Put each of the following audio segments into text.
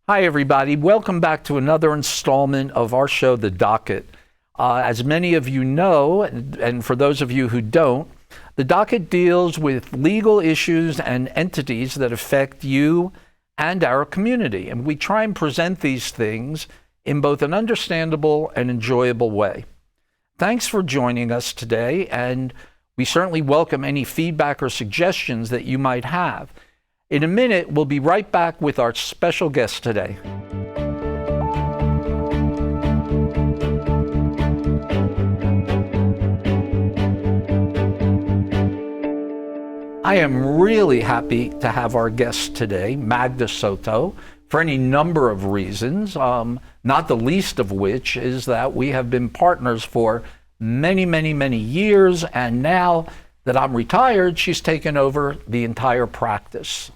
Hi, everybody. Welcome back to another installment of our show, The Docket. As many of you know, and for those of you who don't, The Docket deals with legal issues and entities that affect you and our community. And we try and present these things in both an understandable and enjoyable way. Thanks for joining us today, and we certainly welcome any feedback or suggestions that you might have. In a minute, we'll be right back with our special guest today. I am really happy to have our guest today, Magda Soto, for any number of reasons, not the least of which is that we have been partners for many, many, many years, and now that I'm retired, she's taken over the entire practice.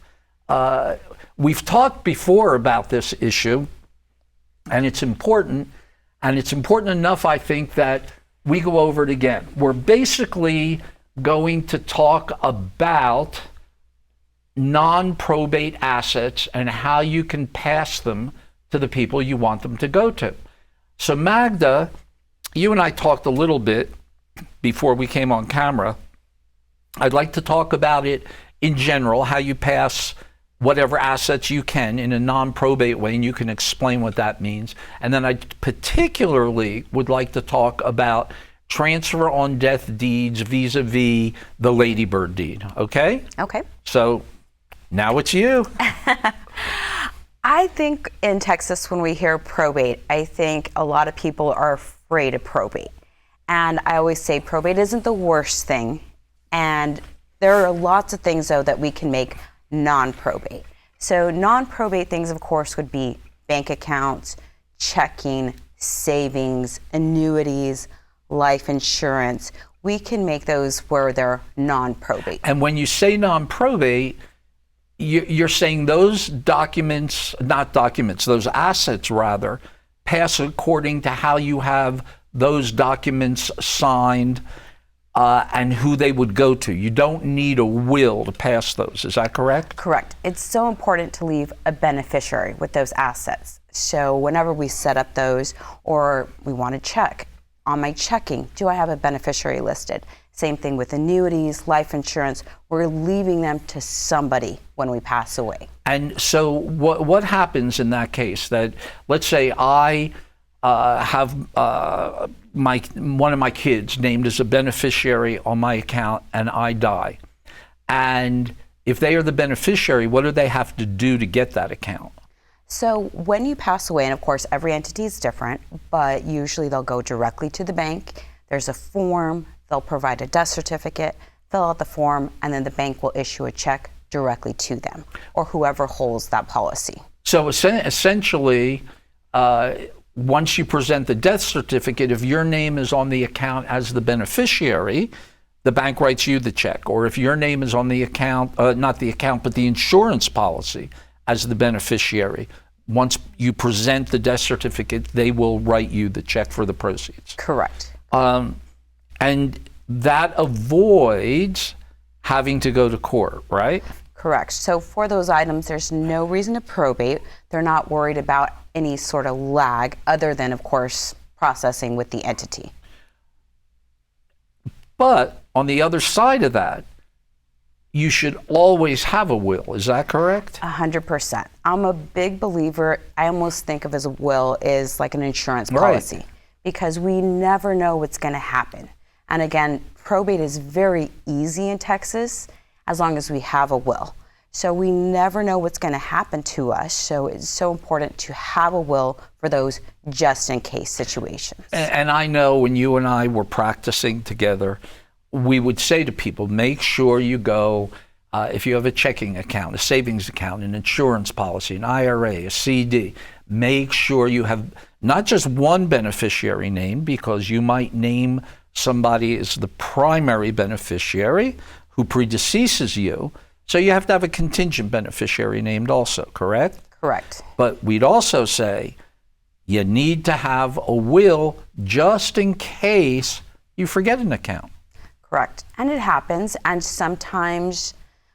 We've talked before about this issue, and it's important enough, I think, that we go over it again. We're basically going to talk about non-probate assets and how you can pass them to the people you want them to go to. So Magda, you and I talked a little bit before we came on camera. I'd like to talk about it in general, how you pass whatever assets you can in a non-probate way, and you can explain what that means. And then I particularly would like to talk about transfer on death deeds vis-a-vis the Ladybird deed, okay? Okay. So now it's you. I think in Texas, when we hear probate, I think a lot of people are afraid of probate. And I always say probate isn't the worst thing. And there are lots of things, though, that we can make non-probate. So non-probate things, of course, would be bank accounts, checking, savings, annuities, life insurance. We can make those where they're non-probate. And when you say non-probate, you're saying those those assets rather, pass according to how you have those documents signed and who they would go to. You don't need a will to pass those. Is that correct? Correct. It's so important to leave a beneficiary with those assets. So whenever we set up those, or we want to check on my checking, do I have a beneficiary listed? Same thing with annuities, life insurance. We're leaving them to somebody when we pass away. And so what happens in that case? That, let's say I have one of my kids named as a beneficiary on my account, and I die. And if they are the beneficiary, what do they have to do to get that account? So when you pass away, and of course every entity is different, but usually they'll go directly to the bank. There's a form, they'll provide a death certificate, fill out the form, and then the bank will issue a check directly to them or whoever holds that policy. So essentially, once you present the death certificate, if your name is on the account as the beneficiary, the bank writes you the check. Or if your name is on the account, not the account, but the insurance policy as the beneficiary, once you present the death certificate, they will write you the check for the proceeds. Correct. And that avoids having to go to court, right? Correct. So for those items, there's no reason to probate. They're not worried about any sort of lag other than, of course, processing with the entity. But on the other side of that, you should always have a will. Is that correct? 100%. I'm a big believer. I almost think of as a will is like an insurance policy, right? Because we never know what's going to happen. And again, probate is very easy in Texas as long as we have a will. So we never know what's going to happen to us. So it's so important to have a will for those just in case situations. And I know when you and I were practicing together, we would say to people, make sure you go, if you have a checking account, a savings account, an insurance policy, an IRA, a CD, make sure you have not just one beneficiary name, because you might name somebody as the primary beneficiary who predeceases you. So you have to have a contingent beneficiary named also, correct? Correct. But we'd also say you need to have a will just in case you forget an account. Correct. And it happens. And sometimes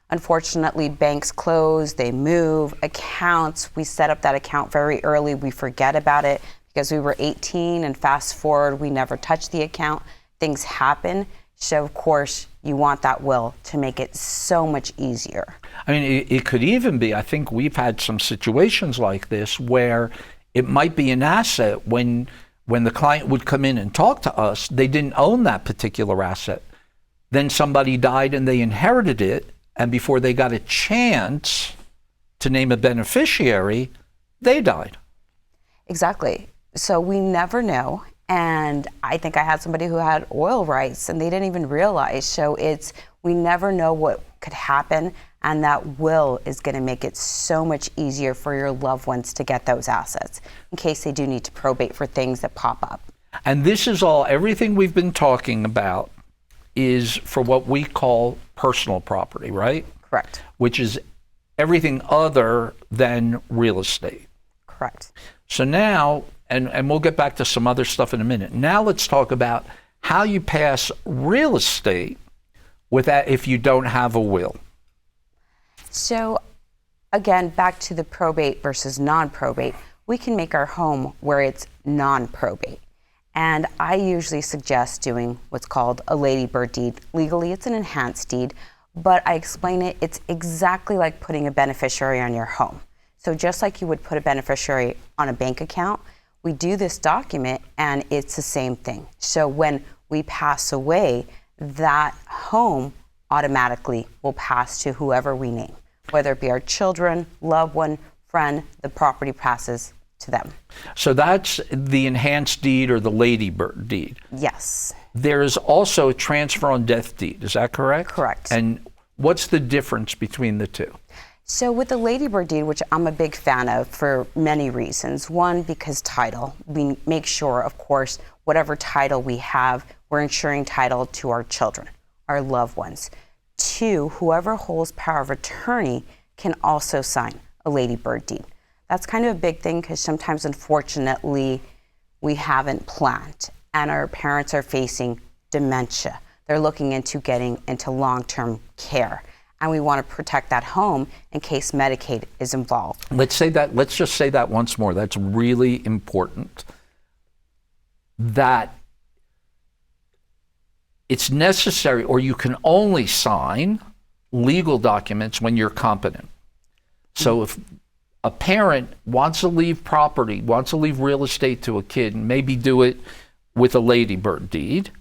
Unfortunately, banks close, they move, accounts, we set up that account very early, we forget about it because we were 18, and fast forward, we never touched the account. Things happen. So, of course, you want that will to make it so much easier. I mean, it could even be, I think we've had some situations like this where it might be an asset when the client would come in and talk to us, they didn't own that particular asset. Then somebody died and they inherited it, and before they got a chance to name a beneficiary, they died. Exactly. So we never know. And I think I had somebody who had oil rights and they didn't even realize. So we never know what could happen. And that will is going to make it so much easier for your loved ones to get those assets in case they do need to probate for things that pop up. And this is everything we've been talking about is for what we call personal property, right? Correct. Which is everything other than real estate. Correct. So now, and we'll get back to some other stuff in a minute. Now let's talk about how you pass real estate if you don't have a will. So again, back to the probate versus non-probate, we can make our home where it's non-probate. And I usually suggest doing what's called a ladybird deed. Legally, it's an enhanced deed, but I explain it's exactly like putting a beneficiary on your home. So just like you would put a beneficiary on a bank account, we do this document and it's the same thing. So when we pass away, that home automatically will pass to whoever we name, whether it be our children, loved one, friend, the property passes to them. So that's the enhanced deed or the ladybird deed. Yes. There is also a transfer on death deed. Is that correct? Correct. And what's the difference between the two? So with the ladybird deed, which I'm a big fan of for many reasons. One, because title. We make sure, of course, whatever title we have, we're ensuring title to our children, our loved ones. Two, whoever holds power of attorney can also sign a ladybird deed. That's kind of a big thing because sometimes, unfortunately, we haven't planned and our parents are facing dementia. They're looking into getting into long-term care. And we want to protect that home in case Medicaid is involved. Let's just say that once more. That's really important. That it's necessary, or you can only sign legal documents when you're competent. So if a parent wants to leave property, wants to leave real estate to a kid, and maybe do it with a ladybird deed,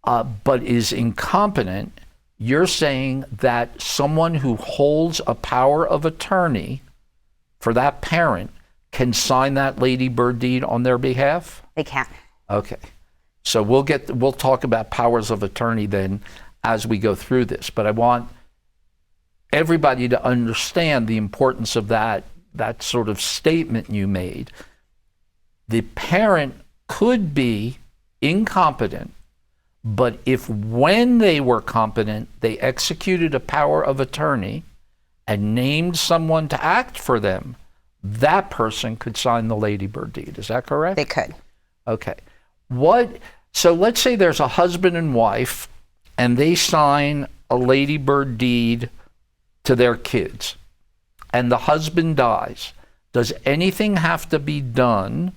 but is incompetent, you're saying that someone who holds a power of attorney for that parent can sign that ladybird deed on their behalf? They can. Okay. So we'll talk about powers of attorney then as we go through this, but I want everybody to understand the importance of that sort of statement you made. The parent could be incompetent, but if when they were competent, they executed a power of attorney and named someone to act for them, that person could sign the ladybird deed. Is that correct? They could. Okay. So let's say there's a husband and wife and they sign a ladybird deed to their kids and the husband dies. Does anything have to be done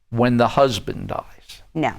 when the husband dies? No.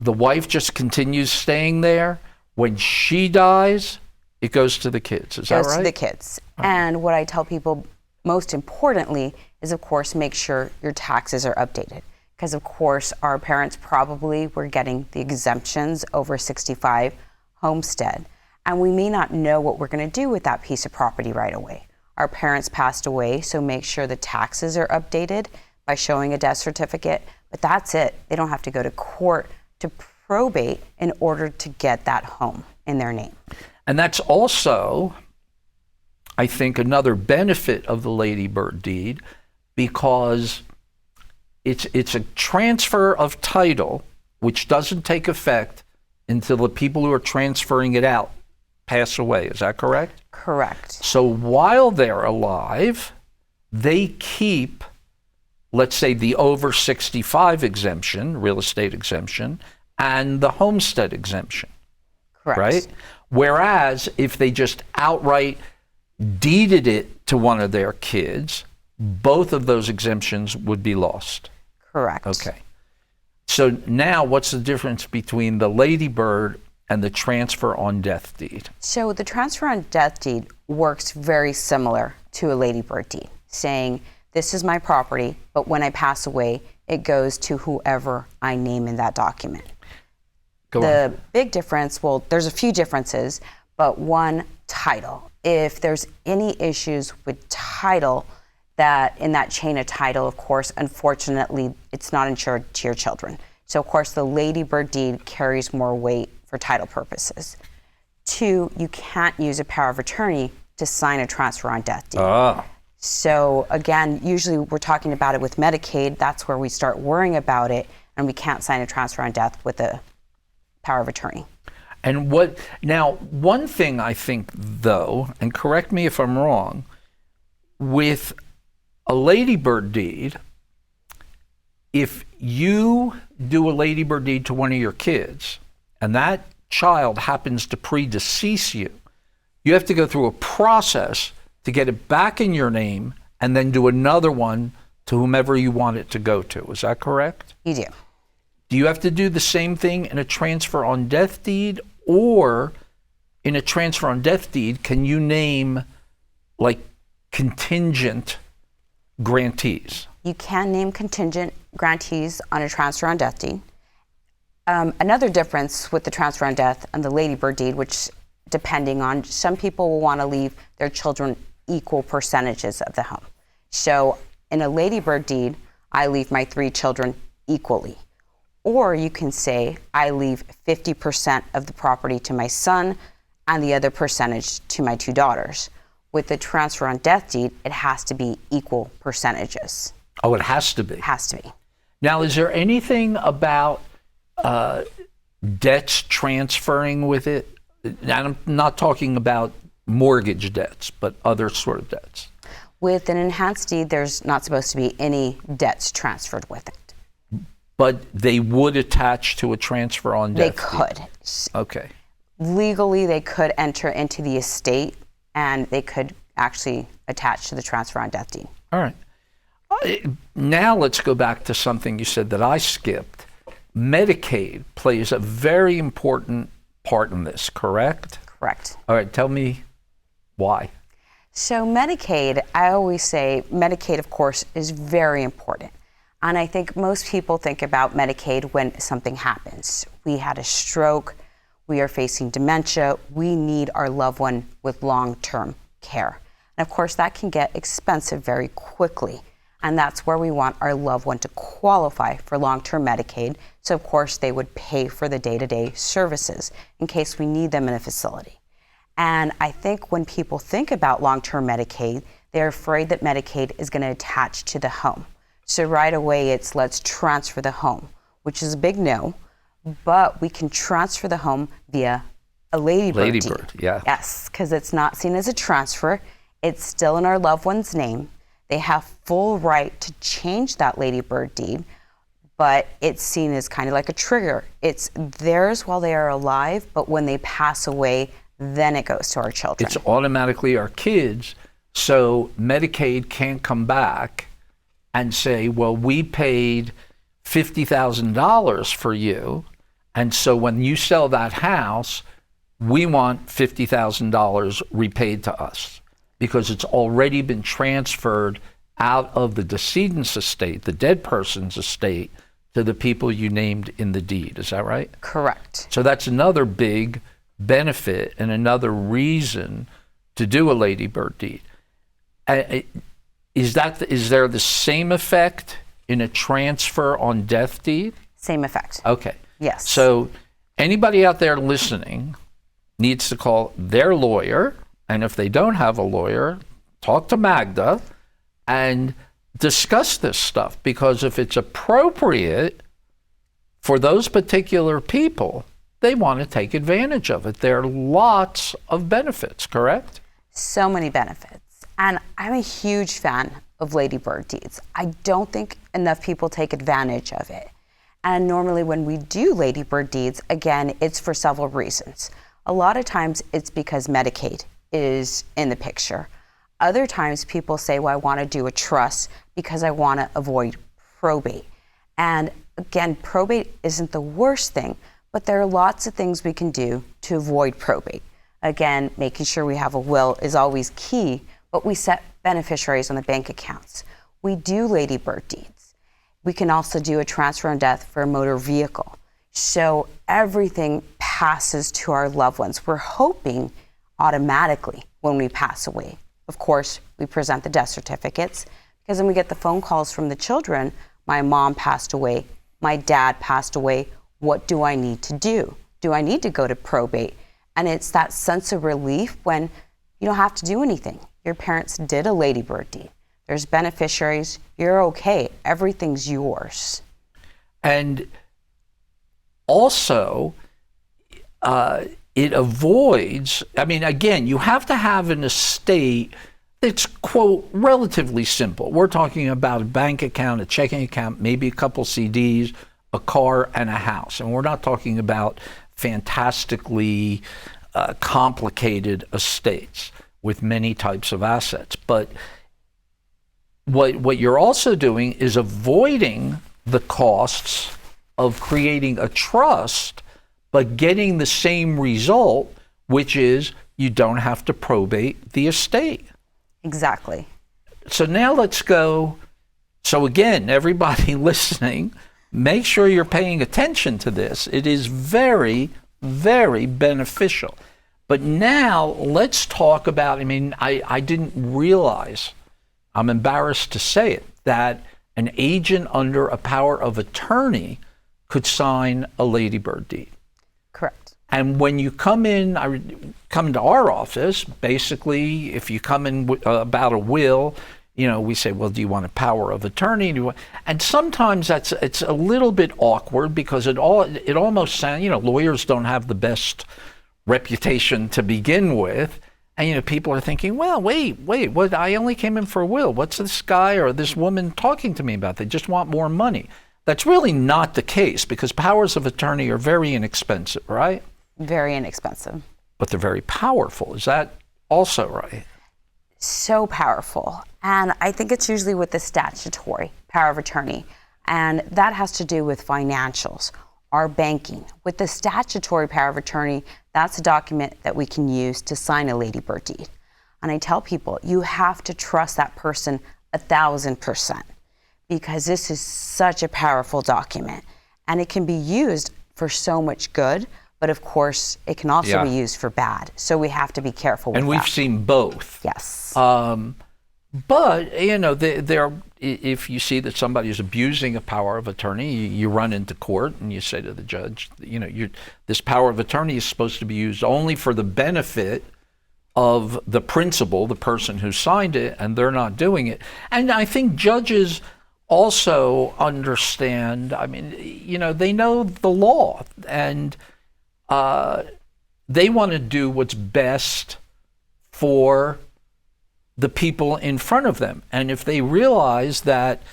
The wife just continues staying there. When she dies, it goes to the kids. Is that right? Goes to the kids. And what I tell people most importantly is, of course, make sure your taxes are updated. Because, of course, our parents probably were getting the exemptions over 65 homestead. And we may not know what we're going to do with that piece of property right away. Our parents passed away, so make sure the taxes are updated by showing a death certificate. But that's it. They don't have to go to court to probate in order to get that home in their name. And that's also, I think, another benefit of the ladybird deed, because it's a transfer of title which doesn't take effect until the people who are transferring it out pass away. Is that correct? Correct. So while they're alive, they keep, let's say, the over 65 exemption, real estate exemption, and the homestead exemption. Correct. Right? Whereas if they just outright deeded it to one of their kids, both of those exemptions would be lost. Correct. Okay. So now what's the difference between the ladybird and the transfer on death deed? So the transfer on death deed works very similar to a ladybird deed, saying this is my property, but when I pass away, it goes to whoever I name in that document. The big difference, well, there's a few differences, but one, title. If there's any issues with title, that in that chain of title, of course, unfortunately, it's not insured to your children. So, of course, the ladybird deed carries more weight for title purposes. 2, you can't use a power of attorney to sign a transfer on death deed. So, again, usually we're talking about it with Medicaid. That's where we start worrying about it, and we can't sign a transfer on death with a power of attorney. And now, one thing I think, though, and correct me if I'm wrong, with a ladybird deed, if you do a ladybird deed to one of your kids and that child happens to predecease you, you have to go through a process to get it back in your name and then do another one to whomever you want it to go to. Is that correct? You do. Do you have to do the same thing in a transfer on death deed, or in a transfer on death deed, can you name like contingent grantees? You can name contingent grantees on a transfer on death deed. Another difference with the transfer on death and the ladybird deed, which depending on, some people will want to leave their children equal percentages of the home. So in a ladybird deed, I leave my 3 children equally. Or you can say, I leave 50% of the property to my son and the other percentage to my 2 daughters. With the transfer on death deed, it has to be equal percentages. Oh, it has to be. It has to be. Now, is there anything about debts transferring with it? And I'm not talking about mortgage debts, but other sort of debts. With an enhanced deed, there's not supposed to be any debts transferred with it. But they would attach to a transfer on death deed? They could. Okay. Legally, they could enter into the estate, and they could actually attach to the transfer on death deed. All right. Now let's go back to something you said that I skipped. Medicaid plays a very important part in this, correct? Correct. All right, tell me why. So Medicaid, I always say Medicaid, of course, is very important. And I think most people think about Medicaid when something happens. We had a stroke, we are facing dementia, we need our loved one with long-term care. And of course, that can get expensive very quickly. And that's where we want our loved one to qualify for long-term Medicaid. So of course, they would pay for the day-to-day services in case we need them in a facility. And I think when people think about long-term Medicaid, they're afraid that Medicaid is going to attach to the home. So right away, it's let's transfer the home, which is a big no, but we can transfer the home via a ladybird deed. Yeah. Yes, because it's not seen as a transfer. It's still in our loved one's name. They have full right to change that ladybird deed, but it's seen as kind of like a trigger. It's theirs while they are alive, but when they pass away, then it goes to our children. It's automatically our kids, so Medicaid can't come back and say, well, we paid $50,000 for you, and so when you sell that house, we want $50,000 repaid to us because it's already been transferred out of the decedent's estate, the dead person's estate, to the people you named in the deed. Is that right? Correct. So that's another big benefit and another reason to do a ladybird deed. Is there the same effect in a transfer on death deed? Same effect. Okay. Yes. So anybody out there listening needs to call their lawyer, and if they don't have a lawyer, talk to Magda and discuss this stuff, because if it's appropriate for those particular people, they want to take advantage of it. There are lots of benefits, correct? So many benefits. And I'm a huge fan of ladybird deeds. I don't think enough people take advantage of it. And normally when we do ladybird deeds, again, it's for several reasons. A lot of times it's because Medicaid is in the picture. Other times people say, well, I want to do a trust because I want to avoid probate. And again, probate isn't the worst thing, but there are lots of things we can do to avoid probate. Again, making sure we have a will is always key, but we set beneficiaries on the bank accounts. We do ladybird deeds. We can also do a transfer on death for a motor vehicle. So everything passes to our loved ones. We're hoping automatically when we pass away. Of course, we present the death certificates because then we get the phone calls from the children. My mom passed away. My dad passed away. What do I need to do? Do I need to go to probate? And it's that sense of relief when you don't have to do anything. Your parents did a ladybird deed. There's beneficiaries. You're okay. Everything's yours. And also, it avoids, I mean, again, you have to have an estate that's, quote, relatively simple. We're talking about a bank account, a checking account, maybe a couple CDs, a car, and a house. And we're not talking about fantastically complicated estates with many types of assets. But what you're also doing is avoiding the costs of creating a trust, but getting the same result, which is you don't have to probate the estate. Exactly. So now let's go. So again, everybody listening, make sure you're paying attention to this. It is very, very beneficial. But now let's talk about, I mean, I didn't realize, I'm embarrassed to say it, that an agent under a power of attorney could sign a ladybird deed. Correct. And when you come into our office, basically, if you come in about a will, you know, we say, well, do you want a power of attorney? And sometimes it's a little bit awkward because it almost sounds, you know, lawyers don't have the best reputation to begin with. And, you know, people are thinking, well, wait, what? I only came in for a will. What's this guy or this woman talking to me about? They just want more money. That's really not the case because powers of attorney are very inexpensive, right? Very inexpensive. But they're very powerful. Is that also right? So powerful. And I think it's usually with the statutory power of attorney. And that has to do with financials, our banking. With the statutory power of attorney, that's a document that we can use to sign a ladybird deed. And I tell people, you have to trust that person 1,000%. Because this is such a powerful document and it can be used for so much good, but of course it can also be used for bad. So we have to be careful with that. And we've seen both. Yes. But, you know, if you see that somebody is abusing a power of attorney, you run into court and you say to the judge, you know, this power of attorney is supposed to be used only for the benefit of the principal, the person who signed it, and they're not doing it. And I think judges also understand, I mean, you know, they know the law and they want to do what's best for the people in front of them. And if they realize that,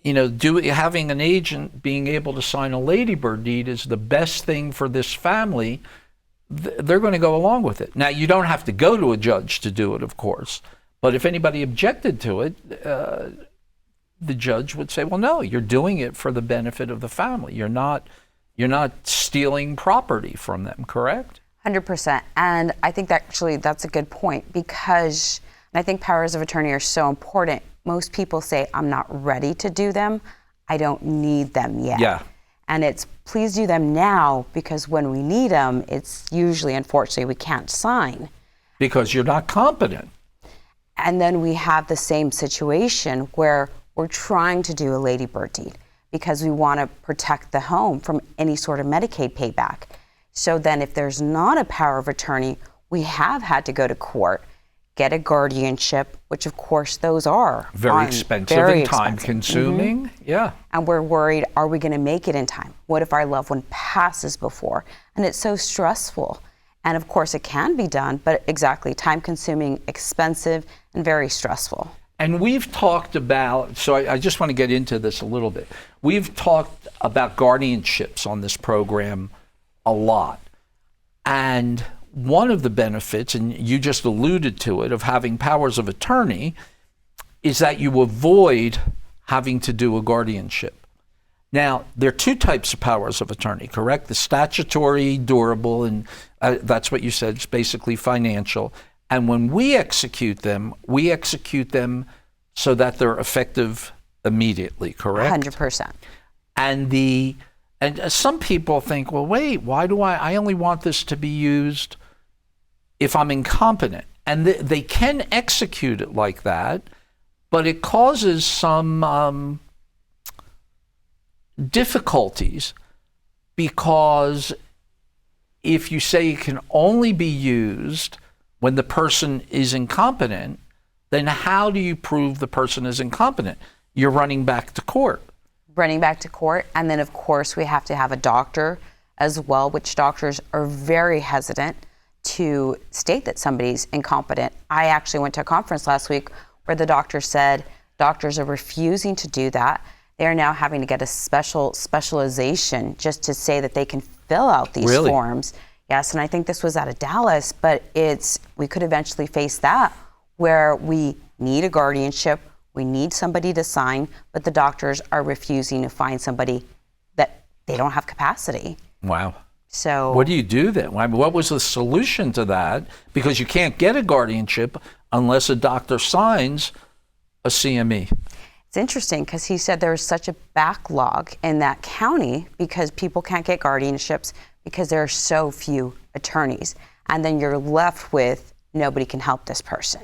you know, having an agent being able to sign a ladybird deed is the best thing for this family, they're going to go along with it. Now, you don't have to go to a judge to do it, of course, but if anybody objected to it, the judge would say, well, no, you're doing it for the benefit of the family. You're not stealing property from them, correct? 100%. And I think that's a good point because I think powers of attorney are so important. Most people say, I'm not ready to do them. I don't need them yet. Yeah. And it's please do them now because when we need them, it's usually, unfortunately, we can't sign. Because you're not competent. And then we have the same situation where we're trying to do a ladybird deed because we want to protect the home from any sort of Medicaid payback. So then if there's not a power of attorney, we have had to go to court, get a guardianship, which of course those are very expensive and time consuming. Mm-hmm. Yeah. And we're worried, are we going to make it in time? What if our loved one passes before? And it's so stressful. And of course it can be done, but exactly, time consuming, expensive, and very stressful. And we've talked about, so I just want to get into this a little bit. We've talked about guardianships on this program a lot. And one of the benefits, and you just alluded to it, of having powers of attorney is that you avoid having to do a guardianship. Now, there are two types of powers of attorney, correct? The statutory, durable, and that's what you said, it's basically financial. And when we execute them so that they're effective immediately, correct? 100%. And some people think, well, wait, why do I only want this to be used if I'm incompetent? And they can execute it like that, but it causes some difficulties, because if you say it can only be used when the person is incompetent, then how do you prove the person is incompetent? You're running back to court. And then, of course, we have to have a doctor as well, which doctors are very hesitant to state that somebody's incompetent. I actually went to a conference last week where the doctor said doctors are refusing to do that. They are now having to get a specialization just to say that they can fill out these forms. Yes, and I think this was out of Dallas, but we could eventually face that where we need a guardianship, we need somebody to sign, but the doctors are refusing to find somebody that they don't have capacity. Wow. So what do you do then? I mean, what was the solution to that? Because you can't get a guardianship unless a doctor signs a CME. It's interesting because he said there's such a backlog in that county because people can't get guardianships because there are so few attorneys. And then you're left with nobody can help this person.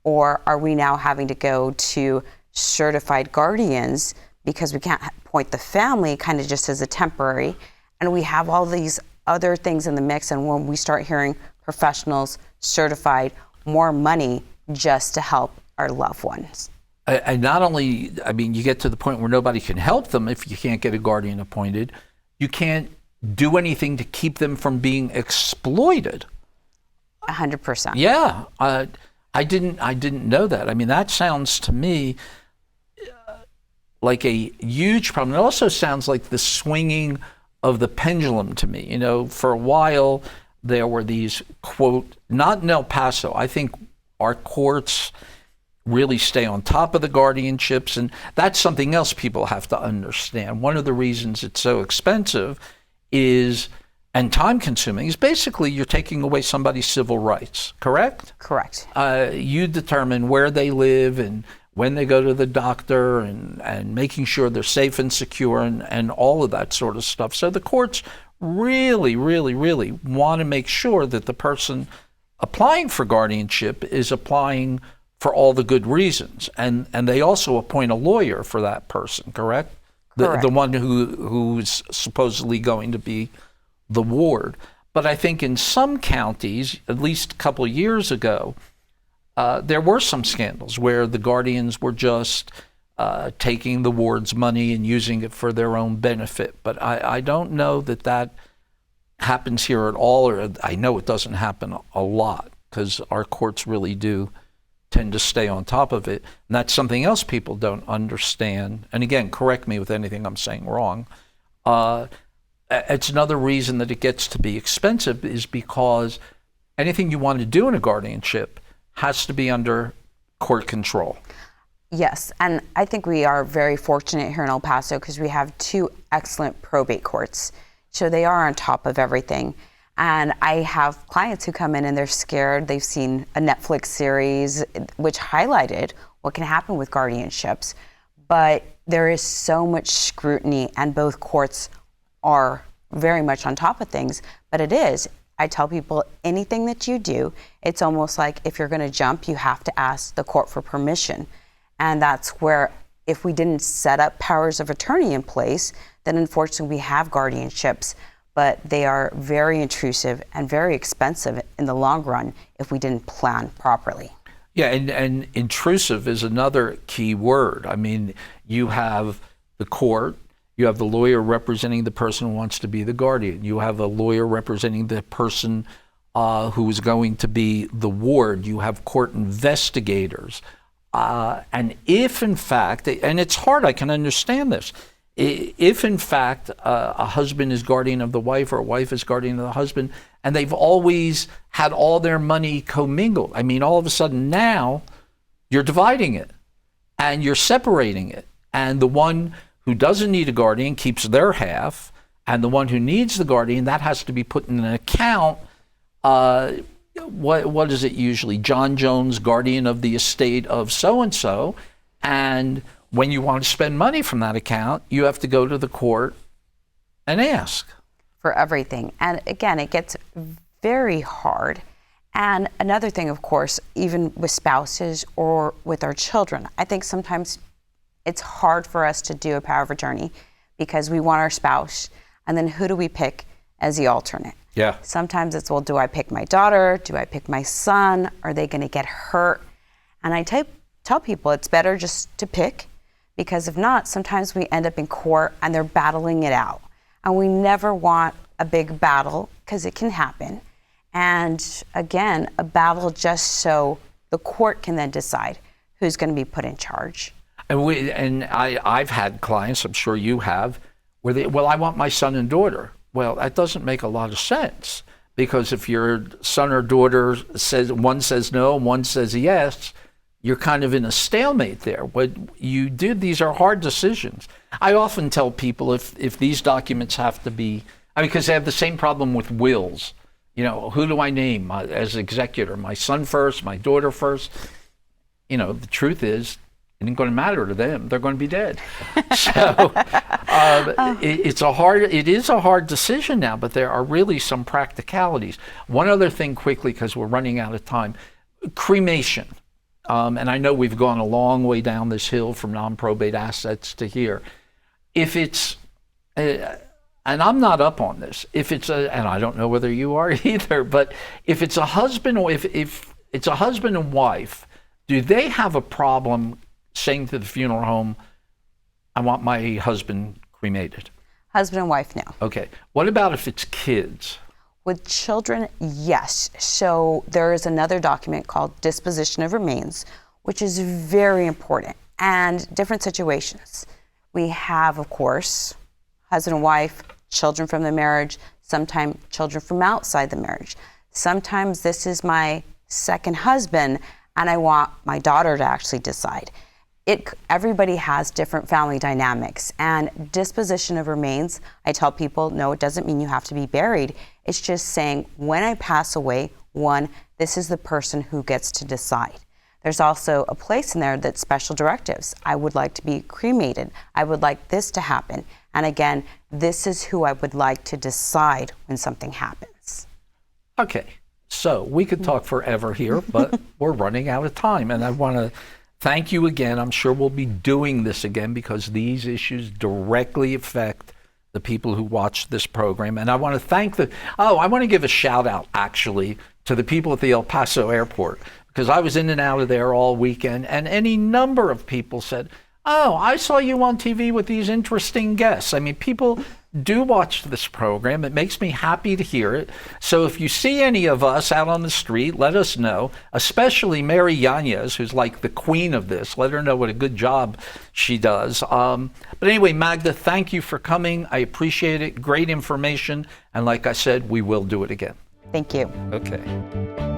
Or are we now having to go to certified guardians because we can't appoint the family kind of just as a temporary? And we have all these other things in the mix. And when we start hearing professionals, certified, more money just to help our loved ones. And not only, I mean, you get to the point where nobody can help them if you can't get a guardian appointed. You can't do anything to keep them from being exploited. 100%. Yeah. I didn't know that. I mean, that sounds to me like a huge problem. It also sounds like the swinging of the pendulum to me. You know, for a while there were these, quote, not in El Paso. I think our courts really stay on top of the guardianships, and that's something else people have to understand. One of the reasons it's so expensive and time consuming is basically you're taking away somebody's civil rights, correct? Correct. You determine where they live and when they go to the doctor and making sure they're safe and secure and all of that sort of stuff. So the courts really, really, really want to make sure that the person applying for guardianship is applying for all the good reasons. And they also appoint a lawyer for that person, correct? Correct. The one who's supposedly going to be the ward. But I think in some counties, at least a couple of years ago, there were some scandals where the guardians were just taking the ward's money and using it for their own benefit. But I don't know that happens here at all, or I know it doesn't happen a lot because our courts really do tend to stay on top of it. And that's something else people don't understand. And again, correct me with anything I'm saying wrong. It's another reason that it gets to be expensive is because anything you want to do in a guardianship has to be under court control. Yes, and I think we are very fortunate here in El Paso because we have two excellent probate courts. So they are on top of everything. And I have clients who come in and they're scared. They've seen a Netflix series which highlighted what can happen with guardianships. But there is so much scrutiny and both courts are very much on top of things. But I tell people anything that you do, it's almost like if you're going to jump, you have to ask the court for permission. And that's where if we didn't set up powers of attorney in place, then unfortunately we have guardianships. But they are very intrusive and very expensive in the long run if we didn't plan properly. Yeah, and intrusive is another key word. I mean, you have the court, you have the lawyer representing the person who wants to be the guardian, you have a lawyer representing the person who is going to be the ward, you have court investigators. And if in fact, and it's hard, I can understand this, if in fact a husband is guardian of the wife or a wife is guardian of the husband and they've always had all their money commingled. I mean, all of a sudden now you're dividing it and you're separating it. And the one who doesn't need a guardian keeps their half, and the one who needs the guardian, that has to be put in an account. What is it usually? John Jones, guardian of the estate of so-and-so. And when you want to spend money from that account, you have to go to the court and ask. For everything. And again, it gets very hard. And another thing, of course, even with spouses or with our children, I think sometimes it's hard for us to do a power of attorney because we want our spouse, and then who do we pick as the alternate? Yeah. Sometimes it's, well, do I pick my daughter? Do I pick my son? Are they going to get hurt? And I tell people it's better just to pick, because if not, sometimes we end up in court and they're battling it out. And we never want a big battle, because it can happen. And again, a battle just so the court can then decide who's going to be put in charge. And I've had clients, I'm sure you have, where they, well, I want my son and daughter. Well, that doesn't make a lot of sense, because if your son or daughter says, one says no, one says yes, you're kind of in a stalemate there. What you do, these are hard decisions. I often tell people if these documents have to be, because they have the same problem with wills. You know, who do I name as executor? My son first, my daughter first? You know, the truth is, it ain't going to matter to them. They're going to be dead. So it is a hard decision now, but there are really some practicalities. One other thing quickly, because we're running out of time, cremation. And I know we've gone a long way down this hill from non-probate assets to here. If it's, and I'm not up on this, if it's and I don't know whether you are either, but if it's a husband, or if it's a husband and wife, do they have a problem saying to the funeral home, I want my husband cremated? Husband and wife, no. Okay. What about if it's kids? With children, yes. So there is another document called disposition of remains, which is very important, and different situations. We have, of course, husband and wife, children from the marriage, sometimes children from outside the marriage. Sometimes this is my second husband, and I want my daughter to actually decide. Everybody has different family dynamics, and disposition of remains, I tell people, no, it doesn't mean you have to be buried. It's just saying, when I pass away, one, this is the person who gets to decide. There's also a place in there that's special directives. I would like to be cremated. I would like this to happen. And again, this is who I would like to decide when something happens. Okay, so we could talk forever here, but we're running out of time, and I want to thank you again. I'm sure we'll be doing this again, because these issues directly affect the people who watch this program. And I want to thank I want to give a shout out actually to the people at the El Paso airport, because I was in and out of there all weekend, and any number of people said, oh, I saw you on TV with these interesting guests. I mean, people do watch this program. It makes me happy to hear it. So if you see any of us out on the street, let us know, especially Mary Yanez, who's like the queen of this. Let her know what a good job she does. But anyway, Magda, thank you for coming. I appreciate it. Great information. And like I said, we will do it again. Thank you. Okay.